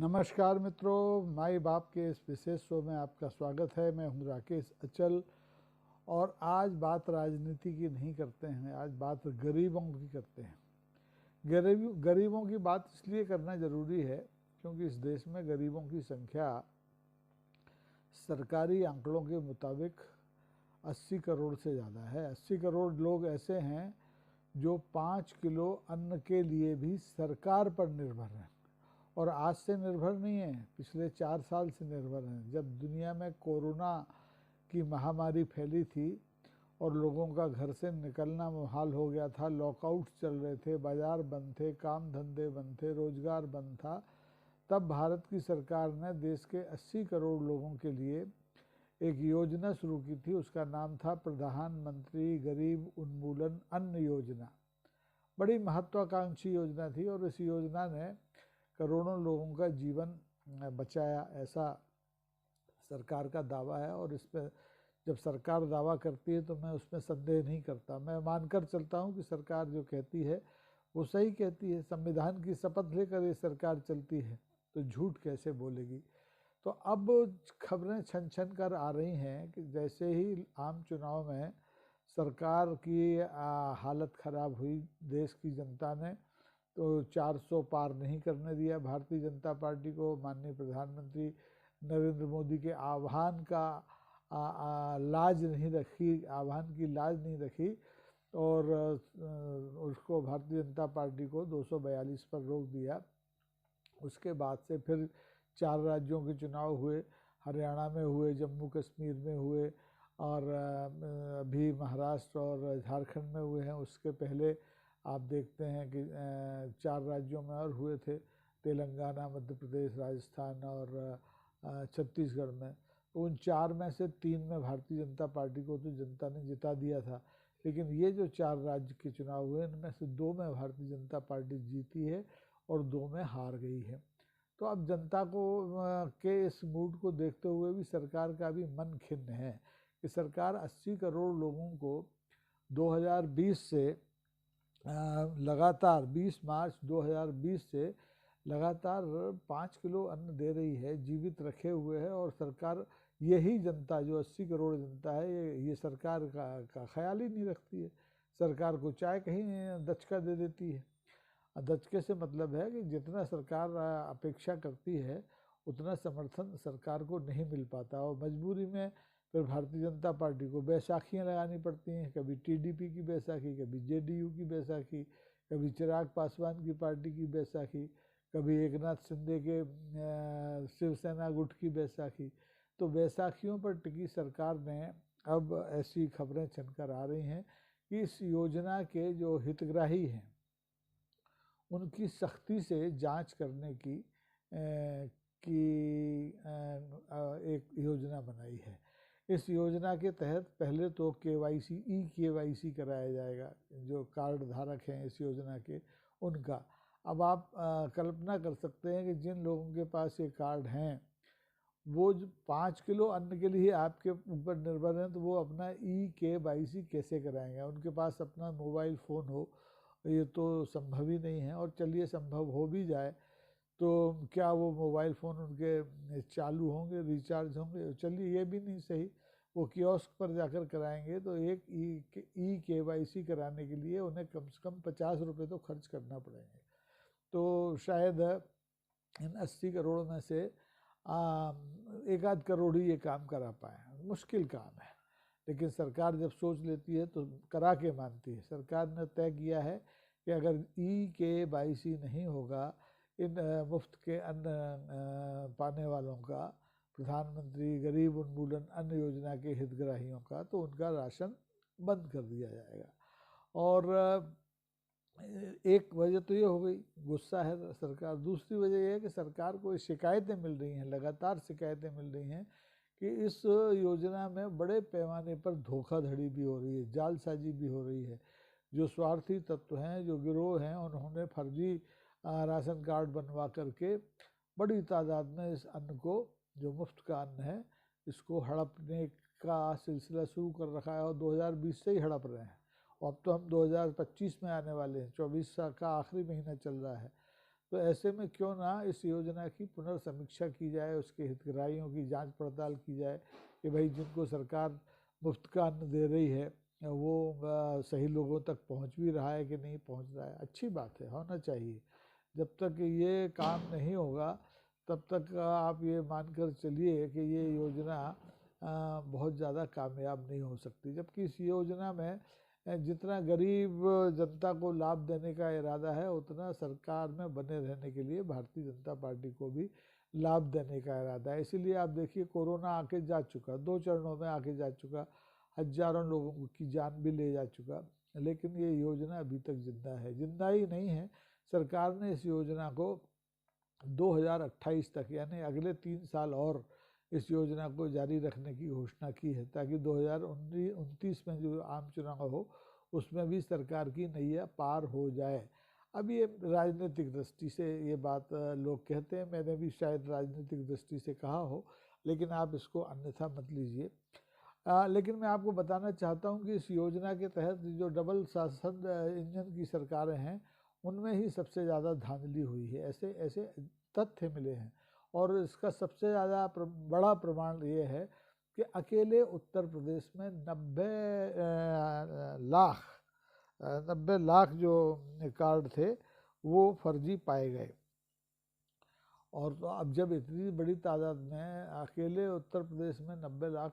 नमस्कार मित्रों, माई बाप के इस विशेष शो में आपका स्वागत है। मैं हूं राकेश अचल और आज बात राजनीति की नहीं करते हैं, आज बात गरीबों की करते हैं। गरीबों की बात इसलिए करना ज़रूरी है क्योंकि इस देश में गरीबों की संख्या सरकारी आंकड़ों के मुताबिक 80 करोड़ से ज़्यादा है। 80 करोड़ लोग ऐसे हैं जो 5 किलो अन्न के लिए भी सरकार पर निर्भर हैं और आज से निर्भर नहीं है, पिछले 4 साल से निर्भर हैं। जब दुनिया में कोरोना की महामारी फैली थी और लोगों का घर से निकलना मुहाल हो गया था, लॉकआउट चल रहे थे, बाज़ार बंद थे, काम धंधे बंद थे, रोजगार बंद था, तब भारत की सरकार ने देश के 80 करोड़ लोगों के लिए एक योजना शुरू की थी। उसका नाम था प्रधानमंत्री गरीब उन्मूलन अन्न योजना। बड़ी महत्वाकांक्षी योजना थी और इस योजना ने करोड़ों लोगों का जीवन बचाया, ऐसा सरकार का दावा है। और इस पर जब सरकार दावा करती है तो मैं उसमें संदेह नहीं करता, मैं मानकर चलता हूँ कि सरकार जो कहती है वो सही कहती है। संविधान की शपथ लेकर ये सरकार चलती है तो झूठ कैसे बोलेगी। तो अब खबरें छन छन कर आ रही हैं कि जैसे ही आम चुनाव में सरकार की हालत ख़राब हुई, देश की जनता ने तो 400 पार नहीं करने दिया भारतीय जनता पार्टी को। माननीय प्रधानमंत्री नरेंद्र मोदी के आह्वान का लाज नहीं रखी, आह्वान की लाज नहीं रखी और उसको भारतीय जनता पार्टी को 242 पर रोक दिया। उसके बाद से फिर 4 राज्यों के चुनाव हुए, हरियाणा में हुए, जम्मू कश्मीर में हुए और अभी महाराष्ट्र और झारखंड में हुए हैं। उसके पहले आप देखते हैं कि 4 राज्यों में और हुए थे, तेलंगाना, मध्य प्रदेश, राजस्थान और छत्तीसगढ़ में। तो उन 4 में से 3 में भारतीय जनता पार्टी को तो जनता ने जिता दिया था, लेकिन ये जो 4 राज्य के चुनाव हुए इनमें से 2 में भारतीय जनता पार्टी जीती है और 2 में हार गई है। तो अब जनता को के इस मूड को देखते हुए भी सरकार का भी मन खिन्न है कि सरकार 80 करोड़ लोगों को 2020 से लगातार 20 मार्च 2020 से लगातार 5 किलो अन्न दे रही है, जीवित रखे हुए है। और सरकार यही जनता जो 80 करोड़ जनता है ये सरकार का ख्याल ही नहीं रखती है। सरकार को चाय कहीं दचका दे देती है। दचके से मतलब है कि जितना सरकार अपेक्षा करती है उतना समर्थन सरकार को नहीं मिल पाता और मजबूरी में फिर भारतीय जनता पार्टी को बैसाखियाँ लगानी पड़ती हैं। कभी टीडीपी की बैसाखी, कभी जेडीयू की बैसाखी, कभी चिराग पासवान की पार्टी की बैसाखी, कभी एकनाथ शिंदे के शिवसेना गुट की बैसाखी। तो बैसाखियों पर टिकी सरकार ने अब ऐसी खबरें छनकर आ रही हैं कि इस योजना के जो हितग्राही हैं उनकी सख्ती से जांच करने की एक योजना बनाई है। इस योजना के तहत पहले तो केवाईसी केवाईसी कराया जाएगा, जो कार्ड धारक हैं इस योजना के उनका। अब आप कल्पना कर सकते हैं कि जिन लोगों के पास ये कार्ड हैं वो 5 किलो अन्न के लिए आपके ऊपर निर्भर हैं, तो वो अपना केवाईसी कैसे कराएंगे। उनके पास अपना मोबाइल फ़ोन हो, ये तो संभव ही नहीं है। और चलिए संभव हो भी जाए तो क्या वो मोबाइल फ़ोन उनके चालू होंगे, रिचार्ज होंगे? चलिए ये भी नहीं सही, वो कियोस्क पर जाकर कराएंगे तो एक केवाईसी कराने के लिए उन्हें कम से कम 50 रुपये तो खर्च करना पड़ेंगे। तो शायद इन 80 करोड़ में से 1-8 करोड़ ही ये काम करा पाए। मुश्किल काम है, लेकिन सरकार जब सोच लेती है तो करा के मानती है। सरकार ने तय किया है कि अगर केवाईसी नहीं होगा इन मुफ्त के अन्न पाने वालों का, प्रधानमंत्री गरीब उन्मूलन अन्न योजना के हितग्राहियों का, तो उनका राशन बंद कर दिया जाएगा। और एक वजह तो ये हो गई, गुस्सा है सरकार। दूसरी वजह ये है कि सरकार को शिकायतें मिल रही हैं, लगातार शिकायतें मिल रही हैं कि इस योजना में बड़े पैमाने पर धोखाधड़ी भी हो रही है, जालसाजी भी हो रही है। जो स्वार्थी तत्व हैं, जो गिरोह हैं, उन्होंने फर्जी राशन कार्ड बनवा करके बड़ी तादाद में इस अन्न को, जो मुफ्त का अन्न है, इसको हड़पने का सिलसिला शुरू कर रखा है और 2020 से ही हड़प रहे हैं। अब तो हम 2025 में आने वाले हैं, 24 का आखिरी महीना चल रहा है। तो ऐसे में क्यों ना इस योजना की पुनर्समीक्षा की जाए, उसके हितग्राहियों की जांच पड़ताल की जाए कि भाई जिनको सरकार मुफ्त का अन्न दे रही है वो सही लोगों तक पहुंच भी रहा है कि नहीं पहुंच रहा है। अच्छी बात है, होना चाहिए। जब तक ये काम नहीं होगा तब तक आप ये मानकर चलिए कि ये योजना बहुत ज़्यादा कामयाब नहीं हो सकती। जबकि इस योजना में जितना गरीब जनता को लाभ देने का इरादा है उतना सरकार में बने रहने के लिए भारतीय जनता पार्टी को भी लाभ देने का इरादा है। इसीलिए आप देखिए कोरोना आके जा चुका, 2 चरणों में आके जा चुका, हजारों लोगों की जान भी ले जा चुका, लेकिन ये योजना अभी तक जिंदा है। जिंदा ही नहीं है, सरकार ने इस योजना को 2028 तक यानी अगले 3 साल और इस योजना को जारी रखने की घोषणा की है, ताकि 2029 में जो आम चुनाव हो उसमें भी सरकार की नैया पार हो जाए। अब ये राजनीतिक दृष्टि से ये बात लोग कहते हैं, मैंने भी शायद राजनीतिक दृष्टि से कहा हो, लेकिन आप इसको अन्यथा मत लीजिए। लेकिन मैं आपको बताना चाहता हूँ कि इस योजना के तहत जो डबल सांसद इंजन की सरकारें हैं उनमें ही सबसे ज़्यादा धांधली हुई है, ऐसे ऐसे तथ्य मिले हैं। और इसका सबसे ज़्यादा बड़ा प्रमाण ये है कि अकेले उत्तर प्रदेश में 90 लाख जो कार्ड थे वो फर्जी पाए गए। और तो अब जब इतनी बड़ी तादाद में अकेले उत्तर प्रदेश में 90 लाख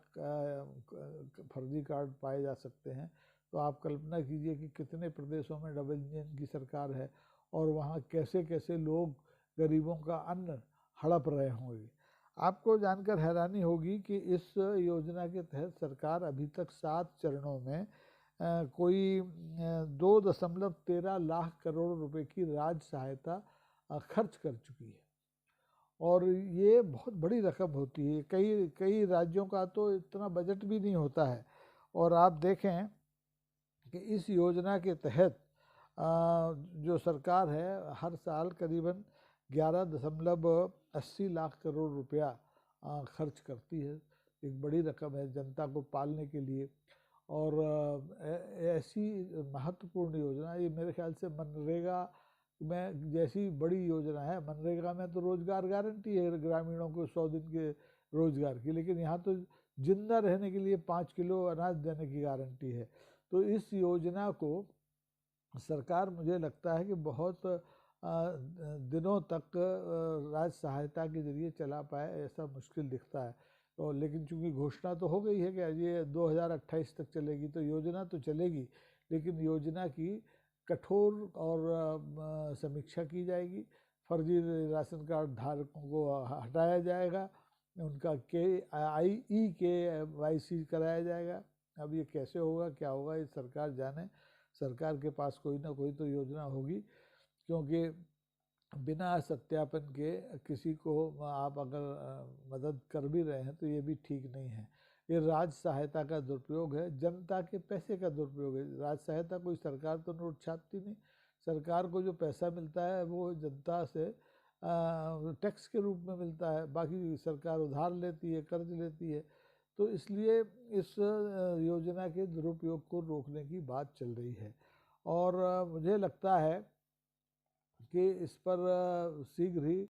फर्जी कार्ड पाए जा सकते हैं, तो आप कल्पना कीजिए कि कितने प्रदेशों में डबल इंजन की सरकार है और वहाँ कैसे कैसे लोग गरीबों का अन्न हड़प रहे होंगे। आपको जानकर हैरानी होगी कि इस योजना के तहत सरकार अभी तक 7 चरणों में कोई 2.13 लाख करोड़ रुपए की राज्य सहायता खर्च कर चुकी है। और ये बहुत बड़ी रकम होती है, कई कई राज्यों का तो इतना बजट भी नहीं होता है। और आप देखें कि इस योजना के तहत जो सरकार है हर साल करीबन 11.80 लाख करोड़ रुपया खर्च करती है। एक बड़ी रकम है जनता को पालने के लिए। और ऐसी महत्वपूर्ण योजना, ये मेरे ख्याल से मनरेगा में जैसी बड़ी योजना है। मनरेगा में तो रोजगार गारंटी है ग्रामीणों को 100 दिन के रोजगार की, लेकिन यहाँ तो जिंदा रहने के लिए 5 किलो अनाज देने की गारंटी है। तो इस योजना को सरकार मुझे लगता है कि बहुत दिनों तक राज्य सहायता के जरिए चला पाए, ऐसा मुश्किल दिखता है। तो लेकिन चूंकि घोषणा तो हो गई है कि ये 2028 तक चलेगी, तो योजना तो चलेगी, लेकिन योजना की कठोर और समीक्षा की जाएगी। फर्जी राशन कार्ड धारकों को हटाया जाएगा, उनका KYC कराया जाएगा। अब ये कैसे होगा, क्या होगा, ये सरकार जाने। सरकार के पास कोई ना कोई तो योजना होगी, क्योंकि बिना सत्यापन के किसी को आप अगर मदद कर भी रहे हैं तो ये भी ठीक नहीं है। ये राज्य सहायता का दुरुपयोग है, जनता के पैसे का दुरुपयोग है। राज्य सहायता कोई सरकार तो नोट छापती नहीं, सरकार को जो पैसा मिलता है वो जनता से टैक्स के रूप में मिलता है, बाकी सरकार उधार लेती है, कर्ज लेती है। तो इसलिए इस योजना के दुरुपयोग को रोकने की बात चल रही है। और मुझे लगता है कि इस पर शीघ्र ही